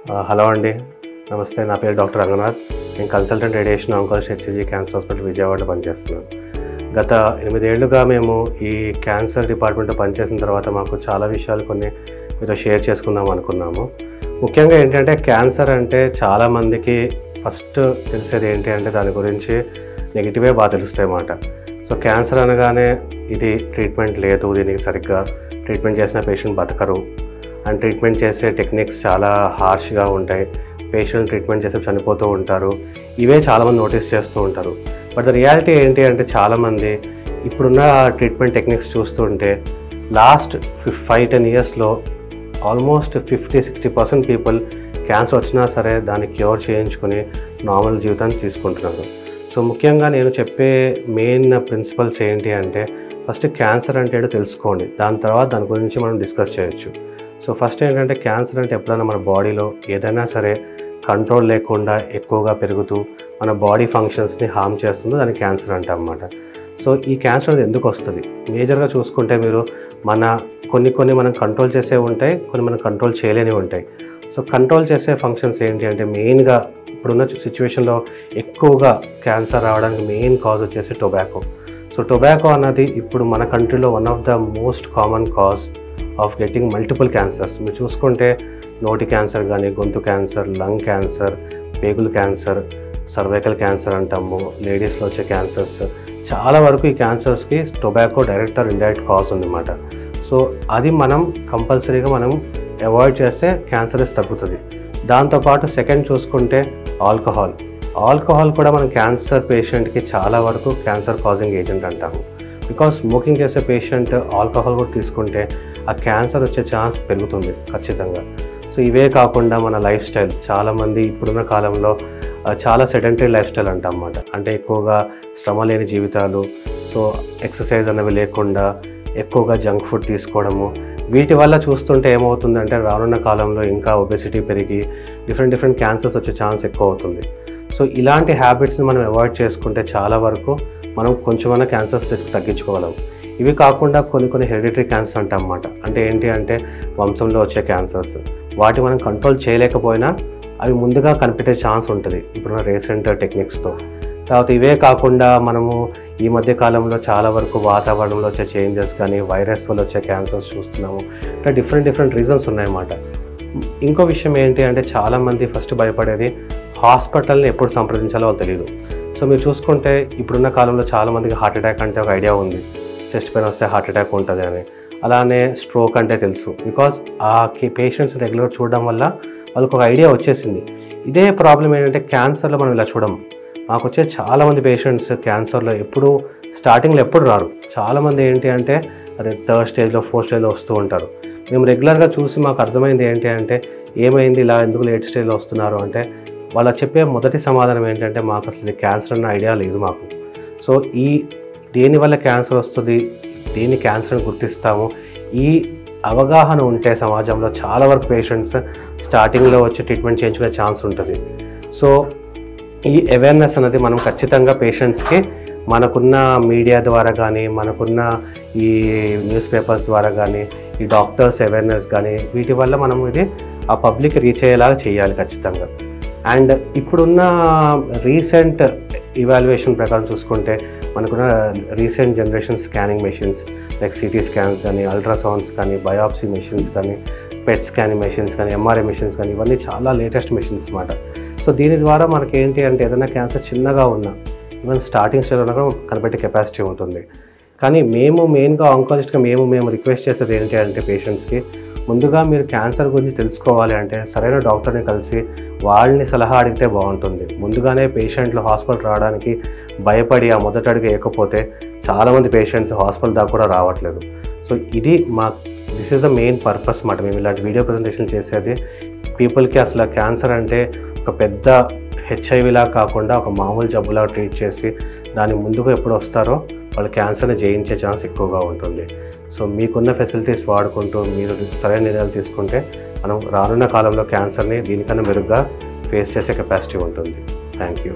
Hello అండి, నమస్తే. నా పేరు డాక్టర్ రంగనాథ్. నేను consultant radiation oncology HCG cancer hospital విజయవాడలో పనిచేస్తున్నాను. గత 8 ఏళ్లుగా మేము ఈ క్యాన్సర్ డిపార్ట్మెంట్లో పనిచేసిన తర్వాత మాకు చాలా విషయాలు కొన్ని మీతో షేర్ చేసుకుందాం అనుకున్నాము. ముఖ్యంగా ఏంటంటే క్యాన్సర్ అంటే చాలామందికి ఫస్ట్ తెలిసేది ఏంటి అంటే దాని గురించి నెగిటివే బాగా తెలుస్తాయి అన్నమాట. సో క్యాన్సర్ అనగానే ఇది ట్రీట్మెంట్ లేదు, దీనికి సరిగ్గా ట్రీట్మెంట్ చేసిన పేషెంట్ బతకరు, అండ్ ట్రీట్మెంట్ చేసే టెక్నిక్స్ చాలా హార్ష్గా ఉంటాయి, పేషెంట్ ట్రీట్మెంట్ చేస్తే చనిపోతూ ఉంటారు, ఇవే చాలామంది నోటీస్ చేస్తూ ఉంటారు. బట్ ద రియాలిటీ ఏంటి అంటే చాలామంది ఇప్పుడున్న ట్రీట్మెంట్ టెక్నిక్స్ చూస్తుంటే లాస్ట్ 5-10 ఇయర్స్లో ఆల్మోస్ట్ 50-60% పీపుల్ క్యాన్సర్ వచ్చినా సరే దాన్ని క్యూర్ చేయించుకొని నార్మల్ జీవితాన్ని తీసుకుంటున్నారు. సో ముఖ్యంగా నేను చెప్పే మెయిన్ ప్రిన్సిపల్స్ ఏంటి అంటే ఫస్ట్ క్యాన్సర్ అంటే ఏంటో తెలుసుకోండి, దాని తర్వాత దాని గురించి మనం డిస్కస్ చేయొచ్చు. సో ఫస్ట్ ఏంటంటే క్యాన్సర్ అంటే ఎప్పుడైనా మన బాడీలో ఏదైనా సరే కంట్రోల్ లేకుండా ఎక్కువగా పెరుగుతూ మన బాడీ ఫంక్షన్స్ని హార్మ్ చేస్తుందో దాన్ని క్యాన్సర్ అంటాం అన్నమాట. సో ఈ క్యాన్సర్ అనేది ఎందుకు వస్తుంది? మేజర్గా చూసుకుంటే మీరు కొన్ని మనం కంట్రోల్ చేసే ఉంటాయి, కొన్ని మనం కంట్రోల్ చేయలేనివి ఉంటాయి. సో కంట్రోల్ చేసే ఫంక్షన్స్ ఏంటి అంటే మెయిన్గా ఇప్పుడున్న సిచ్యువేషన్లో ఎక్కువగా క్యాన్సర్ రావడానికి మెయిన్ కాజ్ వచ్చేసి టొబాకో. సో టొబాకో అన్నది ఇప్పుడు మన కంట్రీలో one of the most common cause of getting multiple cancers. మీరు చూసుకుంటే నోటి క్యాన్సర్ కానీ, గొంతు క్యాన్సర్, లంగ్ క్యాన్సర్, పేగుల క్యాన్సర్, సర్వైకల్ క్యాన్సర్ అంటాము, లేడీస్లో వచ్చే క్యాన్సర్స్, చాలా వరకు ఈ క్యాన్సర్స్కి tobacco direct or indirect cause ఉందన్నమాట. సో అది మనం కంపల్సరీగా మనం అవాయిడ్ చేస్తే క్యాన్సర్ తగ్గుతుంది. దాంతోపాటు సెకండ్ చూసుకుంటే ఆల్కహాల్ కూడా మన క్యాన్సర్ పేషెంట్కి చాలా వరకు క్యాన్సర్ కాజింగ్ ఏజెంట్ అంటాము. బికాస్ స్మోకింగ్ చేసే పేషెంట్ ఆల్కహాల్ కూడా తీసుకుంటే ఆ క్యాన్సర్ వచ్చే ఛాన్స్ పెరుగుతుంది ఖచ్చితంగా. సో ఇవే కాకుండా మన లైఫ్ స్టైల్, చాలామంది ఇప్పుడున్న కాలంలో చాలా సెడెంటరీ లైఫ్ స్టైల్ అంటాం అన్నమాట. అంటే ఎక్కువగా శ్రమ లేని జీవితాలు, సో ఎక్సర్సైజ్ అనేవి లేకుండా ఎక్కువగా జంక్ ఫుడ్ తీసుకోవడము, వీటి వల్ల చూస్తుంటే ఏమవుతుందంటే రానున్న కాలంలో ఇంకా ఒబెసిటీ పెరిగి డిఫరెంట్ క్యాన్సర్స్ వచ్చే ఛాన్స్ ఎక్కువ అవుతుంది. సో ఇలాంటి హ్యాబిట్స్ని మనం అవాయిడ్ చేసుకుంటే చాలా వరకు మనం కొంచెమైనా క్యాన్సర్స్ రిస్క్ తగ్గించుకోగలం. ఇవి కాకుండా కొన్ని హెరిడిటరీ క్యాన్సర్ అంటాం అన్నమాట. అంటే ఏంటి అంటే వంశంలో వచ్చే క్యాన్సర్స్, వాటి మనం కంట్రోల్ చేయలేకపోయినా అవి ముందుగా కనిపెట్టే ఛాన్స్ ఉంటుంది ఇప్పుడున్న రీసెంట్ టెక్నిక్స్తో. తర్వాత ఇవే కాకుండా మనము ఈ మధ్య కాలంలో చాలా వరకు వాతావరణంలో వచ్చే చేంజెస్ కానీ, వైరస్ వల్ల వచ్చే క్యాన్సర్స్ చూస్తున్నాము. ఇట్లా డిఫరెంట్ రీజన్స్ ఉన్నాయన్నమాట. ఇంకో విషయం ఏంటి అంటే చాలామంది ఫస్ట్ భయపడేది హాస్పిటల్ని ఎప్పుడు సంప్రదించాలో తెలియదు. సో మీరు చూసుకుంటే ఇప్పుడున్న కాలంలో చాలామందికి హార్ట్ అటాక్ అంటే ఒక ఐడియా ఉంది, చెస్ట్ పెయిన్ వస్తే హార్ట్ అటాక్ ఉంటుంది అని. అలానే స్ట్రోక్ అంటే తెలుసు, బికాజ్ ఆ పేషెంట్స్ రెగ్యులర్ చూడడం వల్ల వాళ్ళకి ఒక ఐడియా వచ్చేసింది. ఇదే ప్రాబ్లం ఏంటంటే క్యాన్సర్లో మనం ఇలా చూడము. మాకు వచ్చే చాలామంది పేషెంట్స్ క్యాన్సర్లో స్టార్టింగ్లో ఎప్పుడు రారు. చాలామంది ఏంటి అంటే అదే 3rd స్టేజ్లో 4th స్టేజ్లో వస్తూ ఉంటారు. మేము రెగ్యులర్గా చూసి మాకు అర్థమైంది ఏంటి అంటే ఏమైంది ఇలా ఎందుకు లేట్ స్టేజ్లో వస్తున్నారు అంటే వాళ్ళు చెప్పే మొదటి సమాధానం ఏంటంటే మాకు అసలు క్యాన్సర్ అన్న ఐడియా లేదు మాకు. సో దేనివల్ల క్యాన్సర్ వస్తుంది, దేని క్యాన్సర్ని గుర్తిస్తాము, ఈ అవగాహన ఉంటే సమాజంలో చాలా వరకు పేషెంట్స్ స్టార్టింగ్లో వచ్చి ట్రీట్మెంట్ చేయించుకునే ఛాన్స్ ఉంటుంది. సో ఈ అవేర్నెస్ అనేది మనం ఖచ్చితంగా పేషెంట్స్కి మనకున్న మీడియా ద్వారా కానీ, మనకున్న ఈ న్యూస్ పేపర్స్ ద్వారా కానీ, ఈ డాక్టర్స్ అవేర్నెస్ కానీ, వీటి వల్ల మనం ఇది ఆ పబ్లిక్ రీచ్ అయ్యేలాగా చేయాలి ఖచ్చితంగా. అండ్ ఇప్పుడున్న రీసెంట్ ఇవాల్యుయేషన్ ప్రకారం చూసుకుంటే మనకున్న recent generation scanning machines like CT scans కానీ, అల్ట్రాసౌండ్స్ కానీ, బయాప్సీ మెషిన్స్ కానీ, పెట్ స్కానింగ్ మెషిన్స్ కానీ, ఎంఆర్ఐ మెషిన్స్ కానీ, ఇవన్నీ చాలా లేటెస్ట్ మెషిన్స్ అన్నమాట. సో దీని ద్వారా మనకి ఏంటి అంటే ఏదైనా క్యాన్సర్ చిన్నగా ఉన్నా ఈవెన్ స్టార్టింగ్ స్టేజ్లో ఉన్నా కూడా కనిపెట్టే కెపాసిటీ ఉంటుంది. కానీ మేము మెయిన్గా ఆంకాలజిస్ట్గా మేము రిక్వెస్ట్ చేసేది ఏంటి అంటే పేషెంట్స్కి ముందుగా మీరు క్యాన్సర్ గురించి తెలుసుకోవాలి అంటే సరైన డాక్టర్ని కలిసి వాళ్ళని సలహా అడిగితే బాగుంటుంది. ముందుగానే పేషెంట్లు హాస్పిటల్ రావడానికి భయపడి ఆ మొదటి అడుగు వేయకపోతే చాలామంది పేషెంట్స్ హాస్పిటల్ దాకా కూడా రావట్లేదు. సో ఇది this is the main purpose అన్నమాట. మేము ఇలాంటి వీడియో ప్రజెంటేషన్ చేసేది పీపుల్కి అసలు క్యాన్సర్ అంటే ఒక పెద్ద హెచ్ఐవిలా కాకుండా ఒక మామూలు జబ్బులా ట్రీట్ చేసి దాని ముందుకు ఎప్పుడు వస్తారో వాళ్ళు క్యాన్సర్ని జయించే ఛాన్స్ ఎక్కువగా ఉంటుంది. సో మీకున్న ఫెసిలిటీస్ వాడుకుంటూ మీరు సరైన నిర్ణయాలు తీసుకుంటే మనం రానున్న కాలంలో క్యాన్సర్ని దీనికన్నా మెరుగ్గా ఫేస్ చేసే కెపాసిటీ ఉంటుంది. Thank you.